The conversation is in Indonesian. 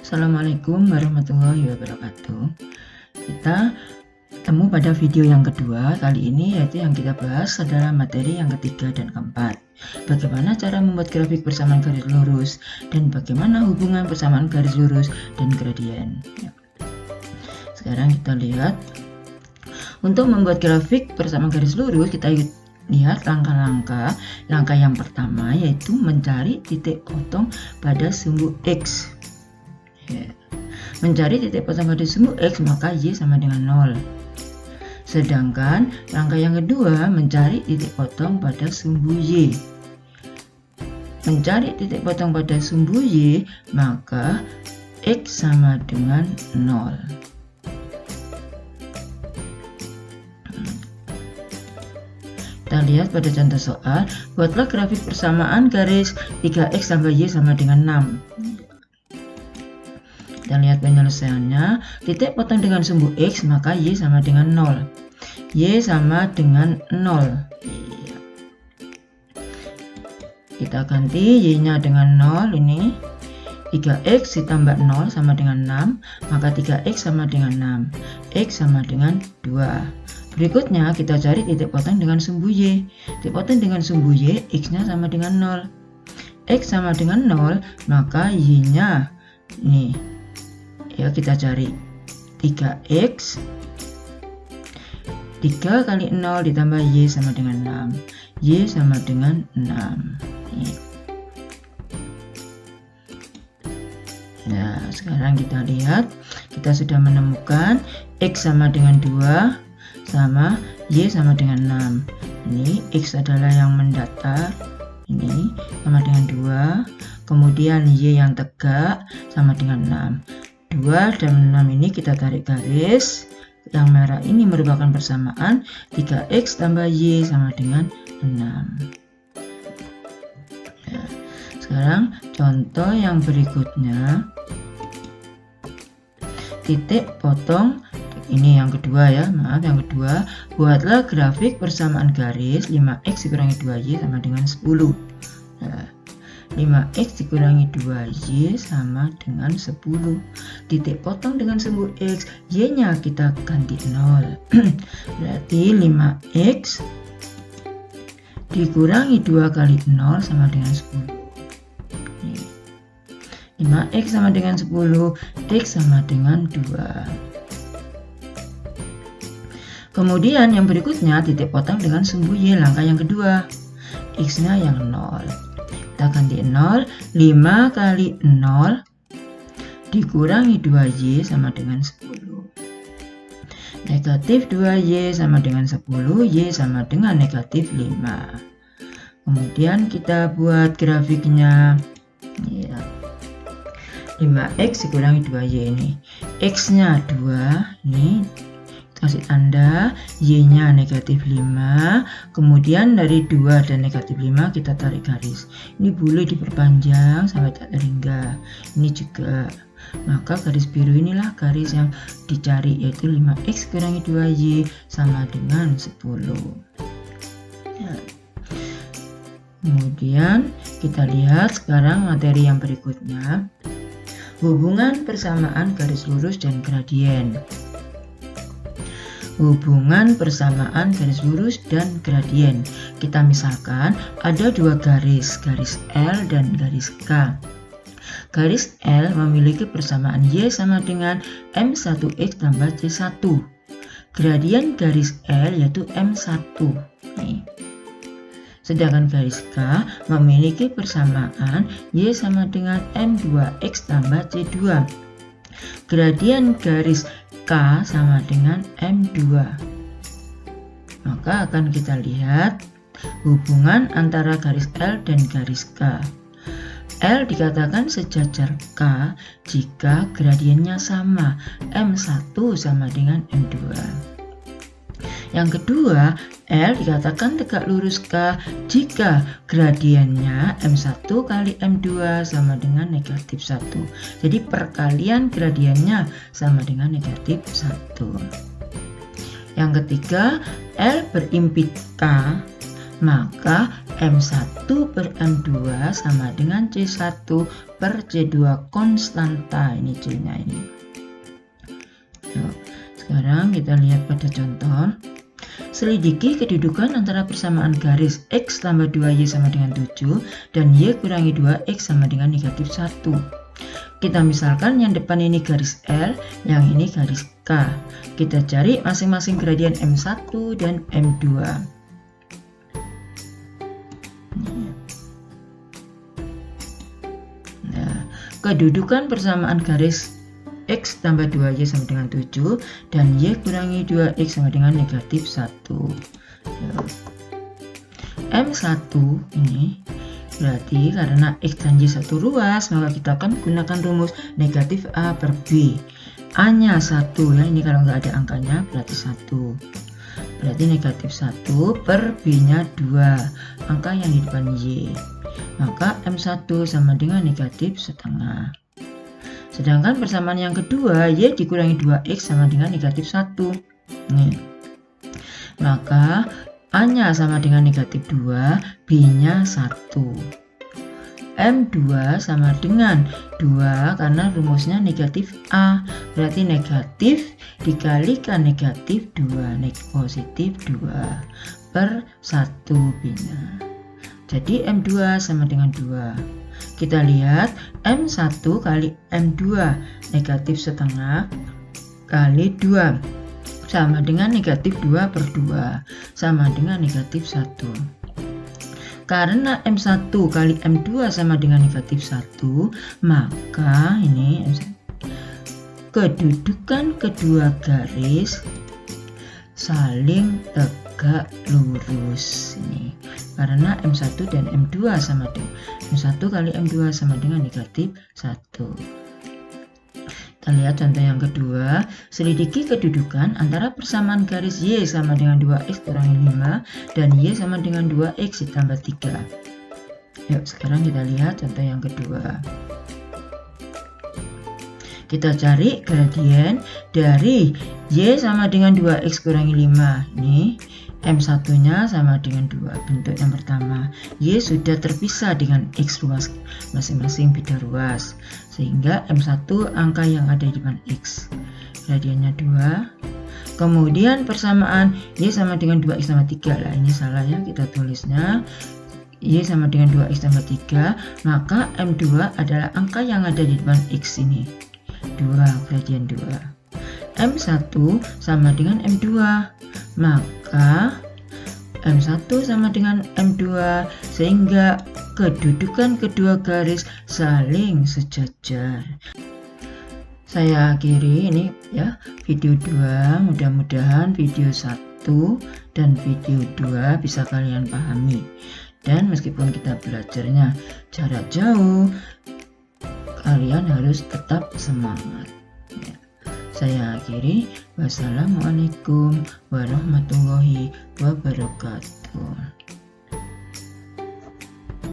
Assalamualaikum warahmatullahi wabarakatuh. Kita ketemu pada video yang kedua kali ini, yaitu yang kita bahas adalah materi yang ketiga dan keempat. Bagaimana cara membuat grafik persamaan garis lurus dan bagaimana hubungan persamaan garis lurus dan gradien. Sekarang kita lihat. Untuk membuat grafik persamaan garis lurus, kita lihat langkah-langkah. Langkah yang pertama yaitu mencari titik potong pada sumbu X. Mencari titik potong pada sumbu X, maka Y sama dengan 0. Sedangkan langkah yang kedua mencari titik potong pada sumbu Y. Mencari titik potong pada sumbu Y, maka X sama dengan 0. Kita lihat pada contoh soal, buatlah grafik persamaan garis 3X tambah Y sama dengan 6. Kita lihat penyelesaiannya, titik potong dengan sumbu X, maka Y sama dengan 0. Y sama dengan 0. Kita ganti Y-nya dengan 0, ini 3X ditambah 0 sama dengan 6, maka 3X sama dengan 6. X sama dengan 2. Berikutnya kita cari titik potong dengan sumbu Y. Titik potong dengan sumbu Y, X-nya sama dengan 0. X sama dengan 0, maka Y-nya ini ya kita cari 3X 3 kali 0 ditambah Y sama dengan 6. Y sama dengan 6. Nah, sekarang kita lihat, kita sudah menemukan X sama dengan 2 sama Y sama dengan 6. Ini X adalah yang mendatar, ini sama dengan 2, kemudian Y yang tegak sama dengan 6. 2 dan 6 ini kita tarik garis. Yang merah ini merupakan persamaan 3X tambah Y sama dengan 6. Nah, sekarang contoh yang berikutnya, titik potong ini yang kedua ya, yang kedua, buatlah grafik persamaan garis 5X dikurangi 2Y sama dengan 10. Nah, 5X dikurangi 2Y sama dengan 10. Titik potong dengan sumbu X, Y-nya kita ganti 0. Berarti 5X dikurangi 2 kali 0 sama dengan 10. 5X sama dengan 10, X sama dengan 2. Kemudian yang berikutnya, titik potong dengan sumbu Y, langkah yang kedua. X-nya yang 0. Kita ganti 0, 5 kali 0 dikurangi 2Y sama dengan 10. Negatif 2Y sama dengan 10, Y sama dengan negatif 5. Kemudian kita buat grafiknya. Ya. 5X dikurangi 2Y ini. X-nya 2, ini kasih tanda, Y-nya negatif 5, kemudian dari 2 dan negatif 5 kita tarik garis. Ini boleh diperpanjang sampai tak terhingga. Ini juga, maka garis biru inilah garis yang dicari, yaitu 5X kurangi 2Y sama dengan 10. Ya. Kemudian kita lihat sekarang materi yang berikutnya, hubungan persamaan garis lurus dan gradien. Hubungan persamaan garis lurus dan gradien. Kita misalkan ada dua garis L dan garis K. Garis L memiliki persamaan Y sama dengan M1X tambah C1. Gradien garis L yaitu M1. Nih. Sedangkan garis K memiliki persamaan Y sama dengan M2X tambah C2. Gradien garis K sama dengan M2. Maka akan kita lihat hubungan antara garis L dan garis K. L dikatakan sejajar K jika gradiennya sama, M1 sama dengan M2. Yang kedua, L dikatakan tegak lurus K jika gradiennya M1 kali M2 sama dengan negatif 1. Jadi perkalian gradiennya sama dengan negatif 1. Yang ketiga, L berimpit K maka M1 per M2 sama dengan C1 per C2 konstanta. Ini C-nya ini. Sekarang kita lihat pada contoh. Selidiki kedudukan antara persamaan garis X tambah 2Y sama dengan 7 dan Y kurangi 2X sama dengan negatif 1. Kita misalkan yang depan ini garis L, yang ini garis K. Kita cari masing-masing gradien M1 dan M2. Nah, kedudukan persamaan garis X tambah 2Y sama dengan 7 dan Y kurangi 2X sama dengan negatif 1. M1 ini berarti karena X dan Y satu ruas, maka kita akan gunakan rumus negatif A per B. A nya 1 ya, ini kalau nggak ada angkanya berarti 1. Berarti negatif 1 per B nya 2, angka yang di depan Y. Maka M1 sama dengan negatif setengah. Sedangkan persamaan yang kedua, Y dikurangi 2X sama dengan negatif 1. Nih. Maka A-nya sama dengan negatif 2, B-nya 1. M2 sama dengan 2 karena rumusnya negatif A. Berarti negatif dikalikan negatif 2, positif 2 per 1 B-nya. Jadi M2 sama dengan 2. Kita lihat M1 kali M2 negatif setengah kali 2 sama dengan negatif 2 per 2 sama dengan negatif 1. Karena M1 kali M2 sama dengan negatif 1, maka ini kedudukan kedua garis saling tegak lurus ini. Karena M1 dan M2 sama dengan M1 kali M2 sama dengan negatif 1. Kita lihat contoh yang kedua. Selidiki kedudukan antara persamaan garis Y sama dengan 2X kurangi 5 dan Y sama dengan 2X ditambah 3. Yuk sekarang kita lihat contoh yang kedua. Kita cari gradien dari Y sama dengan 2X kurangi 5. Ini M1 nya sama dengan 2. Bentuk yang pertama, Y sudah terpisah dengan X ruas, masing-masing beda ruas, sehingga M1 angka yang ada di depan X, gradiennya 2. Kemudian persamaan Y sama dengan 2X tambah 3. Lah ini salah ya, kita tulisnya Y sama dengan 2X tambah 3, maka M2 adalah angka yang ada di depan X ini, 2, gradien 2. M1 sama dengan M2, maka M1 sama dengan M2 sehingga kedudukan kedua garis saling sejajar. Saya akhiri ini ya video 2, mudah-mudahan video 1 dan video 2 bisa kalian pahami. Dan meskipun kita belajarnya jarak jauh, kalian harus tetap semangat. Saya akhiri. Wassalamualaikum warahmatullahi wabarakatuh.